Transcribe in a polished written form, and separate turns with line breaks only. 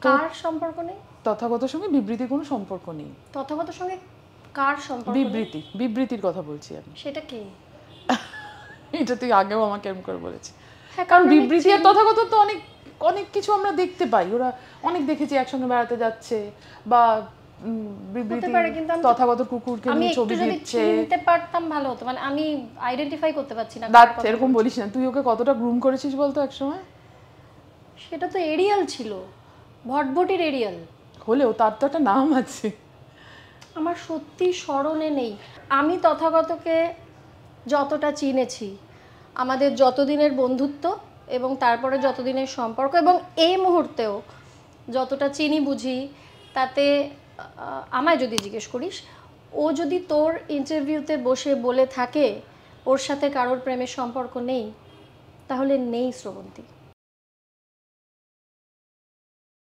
কার সম্পর্ক নেই?
তথাগতর সঙ্গে বিবৃতির কোনো সম্পর্ক নেই।
তথাগতর সঙ্গে কার সম্পর্ক?
বিবৃতির কথা বলছি আমি।
সেটা কি?
এটা তুই আগেও আমাকে এরকম করে বলেছিস। হ্যাঁ, কারণ বিবৃতি আর তথাগত তো অনেক অনেক কিছু আমরা দেখতে পাই, ওরা অনেক দেখেছি একসঙ্গে বেড়াতে যাচ্ছে বা বিবৃতি তথাগত কুকুরকে নিয়ে ছবি দিচ্ছে।
আমি চিনতে পারতাম ভালো হতো, মানে আমি আইডেন্টিফাই করতে পারছি না।
এরকম বলিস না, তুই ওকে কতটা গ্রুম করেছিস বলতো একসময়?
সেটা তো এরিয়াল ছিল, ভটভটির এরিয়াল।
হলেও তার তো একটা নাম আছে।
আমার সত্যি স্মরণে নেই। আমি তথাগতকে যতটা চিনেছি, আমাদের যতদিনের বন্ধুত্ব এবং তারপরে যতদিনের সম্পর্ক এবং এই মুহূর্তেও যতটা চিনি বুঝি, তাতে আমায় যদি জিজ্ঞেস করিস, ও যদি তোর ইন্টারভিউতে বসে বলে থাকে ওর সাথে কারোর প্রেমের সম্পর্ক নেই, তাহলে নেই শ্রবন্তী।